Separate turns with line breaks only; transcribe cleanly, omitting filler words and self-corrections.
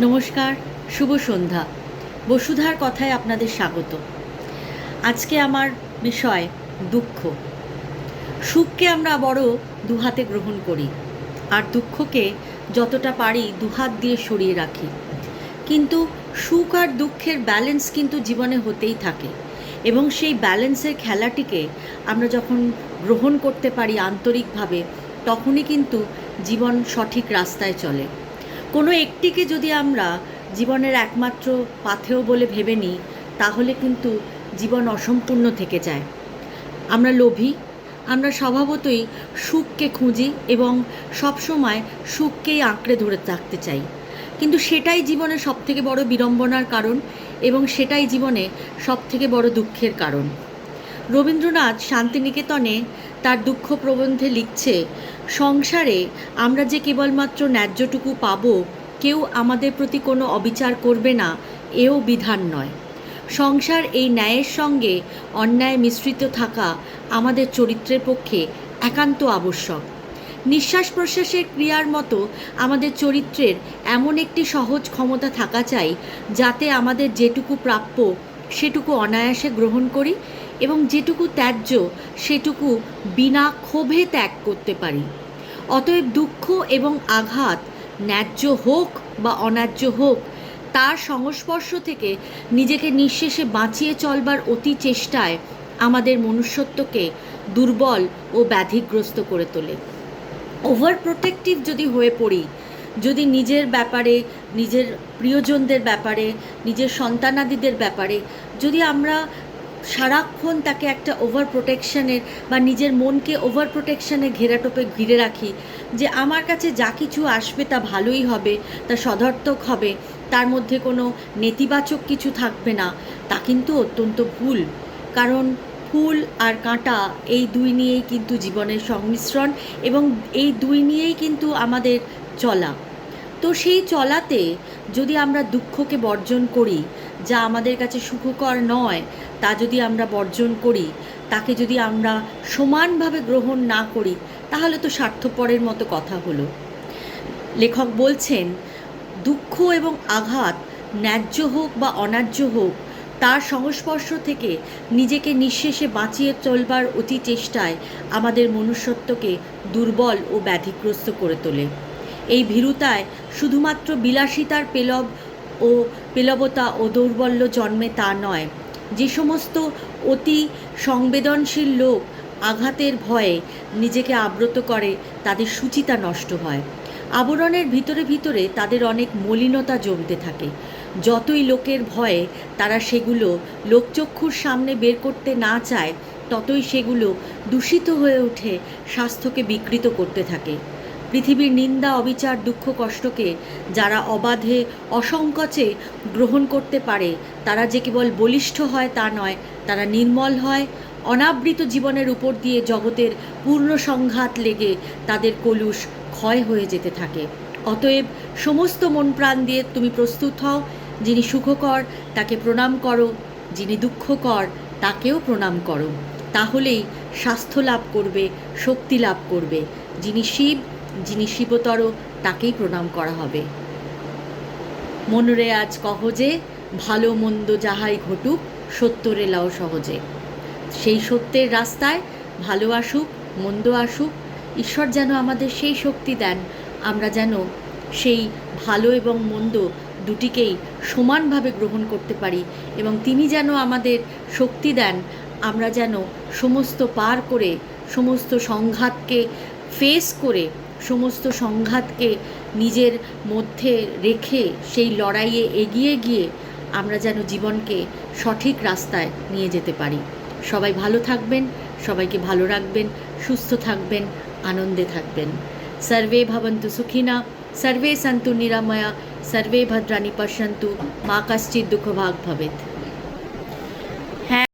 নমস্কার, শুভ সন্ধ্যা। বসুধার কথায় আপনাদের স্বাগত। আজকে আমার বিষয় দুঃখ। সুখকে আমরা বড় দুহাতে গ্রহণ করি, আর দুঃখকে যতটা পারি দুহাত দিয়ে সরিয়ে রাখি। কিন্তু সুখ আর দুঃখের ব্যালেন্স কিন্তু জীবনে হতেই থাকে, এবং সেই ব্যালেন্সের খেলাটিকে আমরা যখন গ্রহণ করতে পারি আন্তরিকভাবে, তখনই কিন্তু জীবন সঠিক রাস্তায় চলে। কোনো একটিকে যদি আমরা জীবনের একমাত্র পাথেয় বলে ভেবে নিই, তাহলে কিন্তু জীবন অসম্পূর্ণ থেকে যায়। আমরা লোভী, আমরা স্বভাবতই সুখকে খুঁজি এবং সবসময় সুখকেই আঁকড়ে ধরে থাকতে চাই। কিন্তু সেটাই জীবনের সবথেকে বড় বিড়ম্বনার কারণ, এবং সেটাই জীবনে সবথেকে বড় দুঃখের কারণ। রবীন্দ্রনাথ শান্তিনিকেতনে তার দুঃখ প্রবন্ধে লিখছে, সংসারে আমরা যে কেবলমাত্র ন্যায্যটুকু পাব, কেউ আমাদের প্রতি কোনো অবিচার করবে না, এও বিধান নয়। সংসার এই ন্যায়ের সঙ্গে অন্যায় মিশ্রিত থাকা আমাদের চরিত্রের পক্ষে একান্ত আবশ্যক। নিঃশ্বাস প্রশ্বাসের ক্রিয়ার মতো আমাদের চরিত্রের এমন একটি সহজ ক্ষমতা থাকা চাই, যাতে আমাদের যেটুকু প্রাপ্য সেটুকু অনায়াসে গ্রহণ করি, এবং যেটুকু ত্যায্য সেটুকু বিনা ক্ষোভে ত্যাগ করতে পারি। অতএব দুঃখ এবং আঘাত ন্যায্য হোক বা অন্যায্য হোক, তার সংস্পর্শ থেকে নিজেকে নিঃশেষে বাঁচিয়ে চলবার অতি চেষ্টায় আমাদের মনুষ্যত্বকে দুর্বল ও ব্যাধিগ্রস্ত করে তোলে। ওভার প্রোটেক্টিভ যদি হয়ে পড়ি, যদি নিজের ব্যাপারে, নিজের প্রিয়জনদের ব্যাপারে, নিজের সন্তানাদিদের ব্যাপারে যদি আমরা সারাক্ষণ তাকে একটা ওভার প্রোটেকশানের বা নিজের মনকে ওভার প্রোটেকশানে ঘেরাটোপে ঘিরে রাখি, যে আমার কাছে যা কিছু আসবে তা ভালোই হবে, তা সদর্থক হবে, তার মধ্যে কোনো নেতিবাচক কিছু থাকবে না, তা কিন্তু অত্যন্ত ভুল। কারণ ফুল আর কাঁটা এই দুই নিয়েই কিন্তু জীবনের সংমিশ্রণ, এবং এই দুই নিয়েই কিন্তু আমাদের চলা। তো সেই চলাতে যদি আমরা দুঃখকে বর্জন করি, যা আমাদের কাছে সুখকর নয় তা যদি আমরা বর্জন করি, তাকে যদি আমরা সমানভাবে গ্রহণ না করি, তাহলে তো স্বার্থপরের মতো কথা হলো। লেখক বলছেন, দুঃখ এবং আঘাত ন্যায্য হোক বা অন্যায্য হোক, তার সংস্পর্শ থেকে নিজেকে নিঃশেষে বাঁচিয়ে চলবার অতি চেষ্টায় আমাদের মনুষ্যত্বকে দুর্বল ও ব্যাধিগ্রস্ত করে তোলে। এই ভীরুতায় শুধুমাত্র বিলাসিতার পেলবতা ও দৌর্বল্য জন্মে তা নয়। যে সমস্ত অতি সংবেদনশীল লোক আঘাতের ভয়ে নিজেকে আব্রত করে, তাদের শুচিতা নষ্ট হয়। আবরণের ভিতরে ভিতরে তাদের অনেক মলিনতা জমতে থাকে। যতই লোকের ভয়ে তারা সেগুলো লোকচক্ষুর সামনে বের করতে না চায়, ততই সেগুলো দূষিত হয়ে উঠে স্বাস্থ্যকে বিকৃত করতে থাকে। পৃথিবীর নিন্দা, অবিচার, দুঃখ, কষ্টকে যারা অবাধে অসংকোচে গ্রহণ করতে পারে, তারা যে কেবল বলিষ্ঠ হয় তা নয়, তারা নির্মল হয়। অনাবৃত জীবনের উপর দিয়ে জগতের পূর্ণ সংঘাত লেগে তাদের কলুষ ক্ষয় হয়ে যেতে থাকে। অতএব সমস্ত মন প্রাণ দিয়ে তুমি প্রস্তুত হও। যিনি সুখকর তাকে প্রণাম করো, যিনি দুঃখকর তাকেও প্রণাম করো। তাহলেই স্বাস্থ্য লাভ করবে, শক্তি লাভ করবে। যিনি শিব, যিনি শিবতর, তাকেই প্রণাম করা হবে। মনরে আজ কহ যে, ভালো মন্দ যাহাই ঘটুক, সত্যরে লাও সহজে। সেই সত্যের রাস্তায় ভালো আসুক, মন্দ আসুক, ঈশ্বর যেন আমাদের সেই শক্তি দেন, আমরা যেন সেই ভালো এবং মন্দ দুটিকেই সমানভাবে গ্রহণ করতে পারি, এবং তিনি যেন আমাদের শক্তি দেন, আমরা যেন সমস্ত পার করে, সমস্ত সংঘাতকে ফেস করে, সমস্ত সংঘাতকে নিজের মধ্যে রেখে সেই লড়াইয়ে এগিয়ে গিয়ে আমরা যেন জীবনকে সঠিক রাস্তায় নিয়ে যেতে পারি। সবাই ভালো থাকবেন, সবাইকে ভালো রাখবেন, সুস্থ থাকবেন, আনন্দে থাকবেন। সর্বে ভবন্তু সুখিনা, সর্বে সন্তু নিরাময়া, সর্বে ভদ্রাণি পশ্যন্তু, মা কশ্চিৎ দুঃখভাগ ভবেৎ।